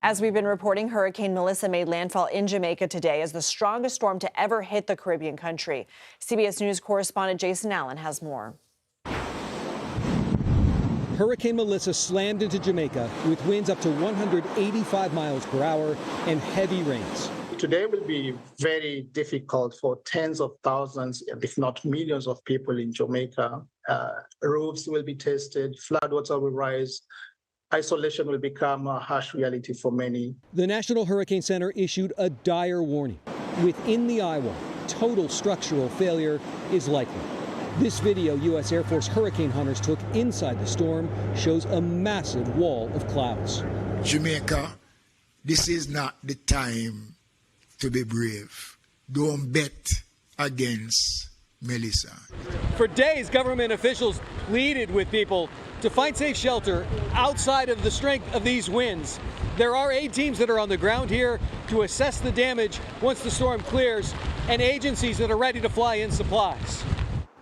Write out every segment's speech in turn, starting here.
As we've been reporting, Hurricane Melissa made landfall in Jamaica today as the strongest storm to ever hit the Caribbean country. CBS News correspondent Jason Allen has more. Hurricane Melissa slammed into Jamaica with winds up to 185 miles per hour and heavy rains. Today will be very difficult for tens of thousands, if not millions of people in Jamaica. Roofs will be tested, floodwater will rise. Isolation will become a harsh reality for many. The National Hurricane Center issued a dire warning. Within the eye wall, total structural failure is likely. This video U.S. Air Force hurricane hunters took inside the storm shows a massive wall of clouds. Jamaica, this is not the time to be brave. Don't bet against Melissa. For days, government officials pleaded with people to find safe shelter outside of the strength of these winds. There are aid teams that are on the ground here to assess the damage once the storm clears, and agencies that are ready to fly in supplies.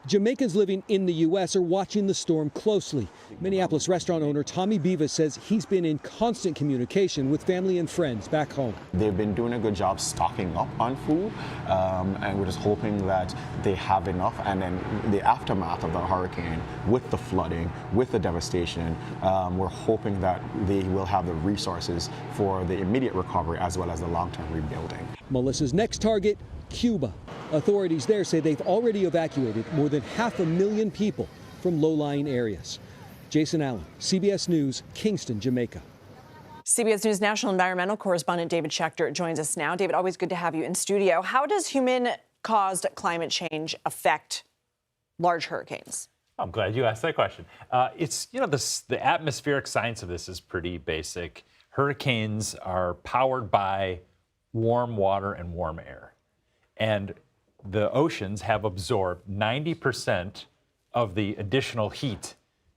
Jamaicans living in the U.S. are watching the storm closely. Minneapolis restaurant owner Tommy Beavis says he's been in constant communication with family and friends back home. They've been doing a good job stocking up on food, and we're just hoping that they have enough. And then the aftermath of the hurricane, with the flooding, with the devastation, we're hoping that they will have the resources for the immediate recovery as well as the long-term rebuilding. Melissa's next target, Cuba. Authorities there say they've already evacuated more than 500,000 people from low-lying areas. Jason Allen, CBS News, Kingston, Jamaica. CBS News national environmental correspondent David Schechter joins us now. David, always good to have you in studio. How does human-caused climate change affect large hurricanes? I'm glad you asked that question. The atmospheric science of this is pretty basic. Hurricanes are powered by warm water and warm air. And the oceans have absorbed 90% of the additional heat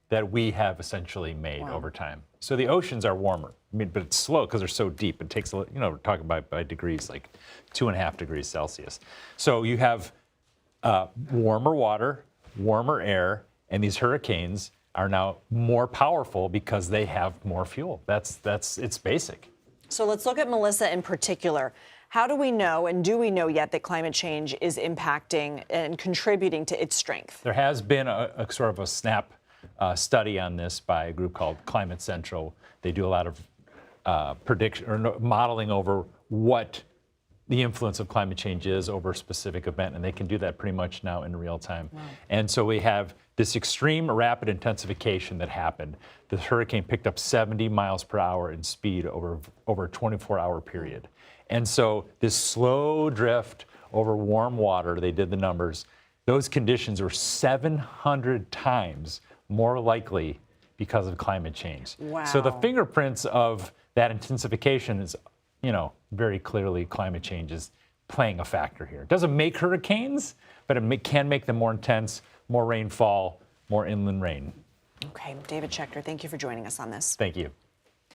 that we have essentially made over time. So the oceans are warmer. I mean, but it's slow because they're so deep. It takes, we're talking by degrees, like 2.5 degrees Celsius. So you have warmer water, warmer air, and these hurricanes are now more powerful because they have more fuel. It's basic. So let's look at Melissa in particular. How do we know, and do we know yet, that climate change is impacting and contributing to its strength? There has been a sort of a snap study on this by a group called Climate Central. They do a lot of prediction or modeling over what the influence of climate change is over a specific event, and they can do that pretty much now in real time. Wow. And so we have this extreme rapid intensification that happened. The hurricane picked up 70 miles per hour in speed over a 24-hour period. And so this slow drift over warm water, they did the numbers, those conditions were 700 times more likely because of climate change. Wow. So the fingerprints of that intensification is, very clearly climate change is playing a factor here. It doesn't make hurricanes, but it can make them more intense, more rainfall, more inland rain. Okay, David Schechter, thank you for joining us on this. Thank you.